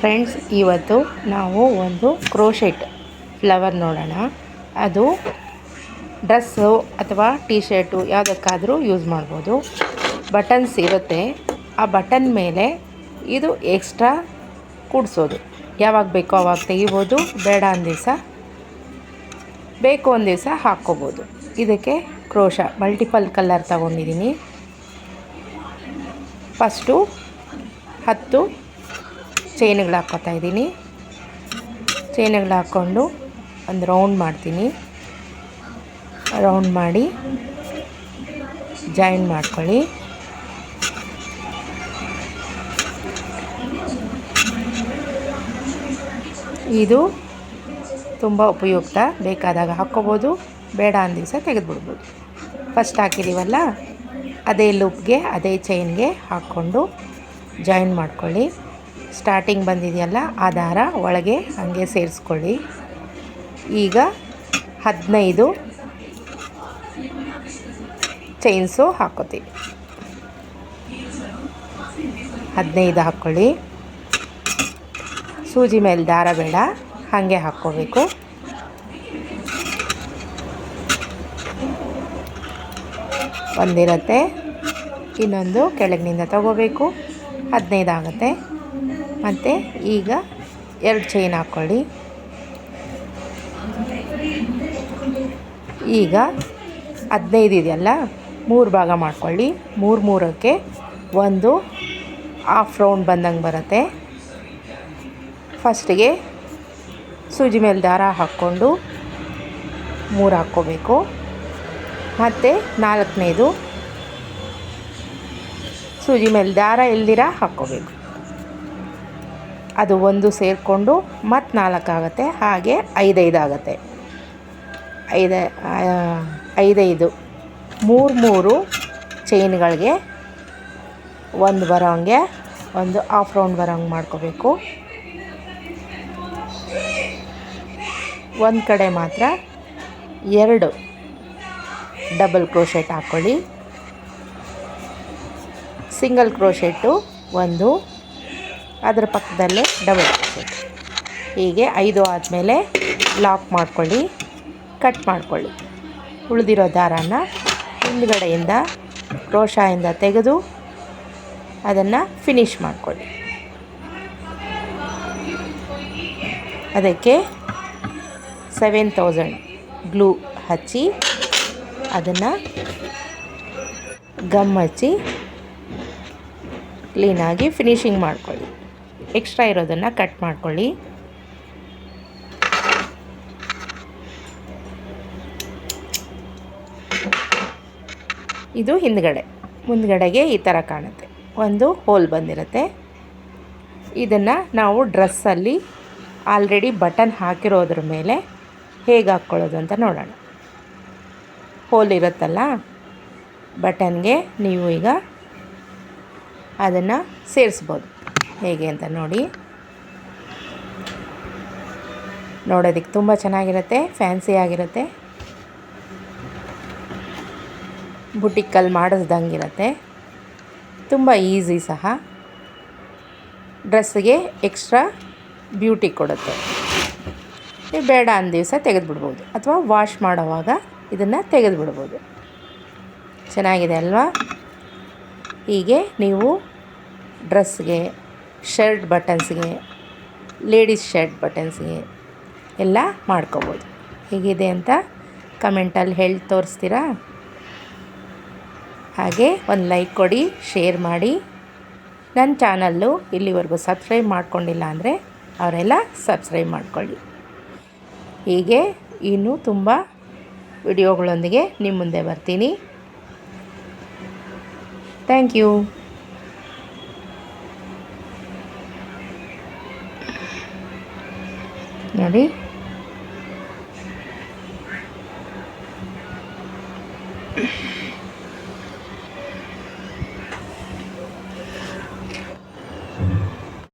Friends, ಇವತ್ತು ನಾವು ಒಂದು ಕ್ರೋಶೆಟ್ ಫ್ಲವರ್ ನೋಡೋಣ. ಅದು ಡ್ರೆಸ್ಸು ಅಥವಾ ಟೀ ಶರ್ಟು ಯಾವುದಕ್ಕಾದರೂ ಯೂಸ್ ಮಾಡ್ಬೋದು. ಬಟನ್ಸ್ ಇರುತ್ತೆ, ಆ ಬಟನ್ ಮೇಲೆ ಇದು ಎಕ್ಸ್ಟ್ರಾ ಕೂಡಿಸೋದು. ಯಾವಾಗ ಬೇಕೋ ಆವಾಗ ತೆಗಿಬೋದು, ಬೇಡ ಅಂದ ದಿವಸ ಬೇಕು ಒಂದು ದಿವಸ ಹಾಕ್ಕೋಬೋದು. ಇದಕ್ಕೆ ಕ್ರೋಶ ಮಲ್ಟಿಪಲ್ ಕಲರ್ ತಗೊಂಡಿದ್ದೀನಿ. ಫಸ್ಟು 10 ಚೈನ್ಗಳು ಹಾಕ್ಕೋತಾ ಇದ್ದೀನಿ. ಚೈನ್ಗಳು ಹಾಕ್ಕೊಂಡು ಒಂದು ರೌಂಡ್ ಮಾಡ್ತೀನಿ. ರೌಂಡ್ ಮಾಡಿ ಜಾಯಿನ್ ಮಾಡ್ಕೊಳ್ಳಿ. ಇದು ತುಂಬ ಉಪಯುಕ್ತ. ಬೇಕಾದಾಗ ಹಾಕ್ಕೋಬೋದು, ಬೇಡ ಅಂದ ದಿವಸ ತೆಗೆದುಬಿಡ್ಬೋದು. ಫಸ್ಟ್ ಹಾಕಿದ್ದೀವಲ್ಲ, ಅದೇ ಲೂಪ್ಗೆ ಅದೇ ಚೈನ್ಗೆ ಹಾಕ್ಕೊಂಡು ಜಾಯಿನ್ ಮಾಡ್ಕೊಳ್ಳಿ. ಸ್ಟಾರ್ಟಿಂಗ್ ಬಂದಿದೆಯಲ್ಲ ಆ ದಾರ ಒಳಗೆ ಹಾಗೆ ಸೇರಿಸ್ಕೊಳ್ಳಿ. ಈಗ 15 ಚೈನ್ಸು ಹಾಕ್ಕೋತೀವಿ. 15 ಹಾಕ್ಕೊಳ್ಳಿ. ಸೂಜಿ ಮೇಲೆ ದಾರ ಬೇಡ, ಹಾಗೆ ಹಾಕ್ಕೋಬೇಕು. ಒಂದಿರುತ್ತೆ, ಇನ್ನೊಂದು ಕೆಳಗಿನಿಂದ ತಗೋಬೇಕು. 15 ಆಗುತ್ತೆ. ಮತ್ತು ಈಗ 2 ಚೈನ್ ಹಾಕ್ಕೊಳ್ಳಿ. ಈಗ 15 ಇದೆಯಲ್ಲ, 3 ಭಾಗ ಮಾಡ್ಕೊಳ್ಳಿ. 3ಕ್ಕೆ ಒಂದು ಹಾಫ್ ರೌಂಡ್ ಬಂದಂಗೆ ಬರುತ್ತೆ. ಫಸ್ಟಿಗೆ ಸೂಜಿ ಮೇಲೆ ದಾರ ಹಾಕ್ಕೊಂಡು 3 ಹಾಕ್ಕೋಬೇಕು. ಮತ್ತು 4ನೇದು ಸೂಜಿ ಮೇಲೆ ದಾರ ಎಲ್ದಿರ ಹಾಕ್ಕೋಬೇಕು. ಅದು ಒಂದು ಸೇರಿಕೊಂಡು ಮತ್ತು 4 ಆಗುತ್ತೆ. ಹಾಗೆ 5 ಆಗುತ್ತೆ. 5 3 ಚೈನ್ಗಳಿಗೆ ಒಂದು ಬರೋಂಗೆ, ಒಂದು ಹಾಫ್ ರೌಂಡ್ ಬರೋಂಗೆ ಮಾಡ್ಕೋಬೇಕು. ಒಂದು ಕಡೆ ಮಾತ್ರ 2 ಡಬಲ್ ಕ್ರೋಶೆಟ್ ಹಾಕ್ಕೊಳ್ಳಿ. ಸಿಂಗಲ್ ಕ್ರೋಶೆಟ್ಟು 1, ಅದರ ಪಕ್ಕದಲ್ಲೇ ಡಬಲ್ ಕ್ರೋಶೆಟ್. ಹೀಗೆ 5 ಆದಮೇಲೆ ಲಾಕ್ ಮಾಡ್ಕೊಳ್ಳಿ, ಕಟ್ ಮಾಡ್ಕೊಳ್ಳಿ. ಉಳಿದಿರೋ ದಾರಾನ ಹಿಂದ್ಗಡೆಯಿಂದ ಕ್ರೋಶದಿಂದ ತೆಗೆದು ಅದನ್ನು ಫಿನಿಶ್ ಮಾಡ್ಕೊಳ್ಳಿ. ಅದಕ್ಕೆ 7000 ಗ್ಲೂ ಹಚ್ಚಿ, ಅದನ್ನು ಗಮ್ ಹಚ್ಚಿ ಕ್ಲೀನಾಗಿ ಫಿನಿಶಿಂಗ್ ಮಾಡ್ಕೊಳ್ಳಿ. ಎಕ್ಸ್ಟ್ರಾ ಇರೋದನ್ನು ಕಟ್ ಮಾಡ್ಕೊಳ್ಳಿ. ಇದು ಮುಂದ್ಗಡೆಗೆ ಈ ಥರ ಕಾಣುತ್ತೆ. ಒಂದು ಹೋಲ್ ಬಂದಿರುತ್ತೆ. ಇದನ್ನು ನಾವು ಡ್ರೆಸ್ಸಲ್ಲಿ ಆಲ್ರೆಡಿ ಬಟನ್ ಹಾಕಿರೋದ್ರ ಮೇಲೆ ಹೇಗೆ ಹಾಕ್ಕೊಳ್ಳೋದು ಅಂತ ನೋಡೋಣ. ಹೋಲ್ ಇರುತ್ತಲ್ಲ ಬಟನ್ಗೆ, ನೀವು ಈಗ ಅದನ್ನು ಸೇರಿಸ್ಬೋದು. ಹೇಗೆ ಅಂತ ನೋಡಿ. ನೋಡೋದಕ್ಕೆ ತುಂಬ ಚೆನ್ನಾಗಿರುತ್ತೆ, ಫ್ಯಾನ್ಸಿ ಆಗಿರುತ್ತೆ. ಬುಟಿಕ್ಕಲ್ಲಿ ಮಾಡಿಸ್ದಂಗಿರುತ್ತೆ. ತುಂಬ ಈಸಿ ಸಹ. ಡ್ರೆಸ್ಸಿಗೆ ಎಕ್ಸ್ಟ್ರಾ ಬ್ಯೂಟಿ ಕೊಡುತ್ತೆ. ನೀವು ಬೇಡ ಅಂದ ದಿವಸ ತೆಗೆದುಬಿಡ್ಬೋದು, ಅಥವಾ ವಾಶ್ ಮಾಡೋವಾಗ ಇದನ್ನು ತೆಗೆದುಬಿಡ್ಬೋದು. ಚೆನ್ನಾಗಿದೆ ಅಲ್ವಾ? ಹೀಗೆ ನೀವು ಡ್ರೆಸ್ಗೆ, ಶರ್ಟ್ ಬಟನ್ಸ್ಗೆ, ಲೇಡೀಸ್ ಶರ್ಟ್ ಬಟನ್ಸ್ಗೆ ಎಲ್ಲ ಮಾಡ್ಕೋಬೋದು. ಹೇಗಿದೆ ಅಂತ ಕಮೆಂಟಲ್ಲಿ ಹೇಳಿ ತೋರಿಸ್ತೀರಾ? ಹಾಗೆ ಒಂದು ಲೈಕ್ ಕೊಡಿ, ಶೇರ್ ಮಾಡಿ. ನನ್ನ ಚಾನಲ್ಲು ಇಲ್ಲಿವರೆಗೂ ಸಬ್ಸ್ಕ್ರೈಬ್ ಮಾಡ್ಕೊಂಡಿಲ್ಲ ಅಂದರೆ ಅವರೆಲ್ಲ ಸಬ್ಸ್ಕ್ರೈಬ್ ಮಾಡ್ಕೊಳ್ಳಿ. ಹೀಗೆ ಇನ್ನೂ ತುಂಬ ವಿಡಿಯೋಗಳೊಂದಿಗೆ ನಿಮ್ಮ ಮುಂದೆ ಬರ್ತೀನಿ. Thank you. ನೋಡಿ.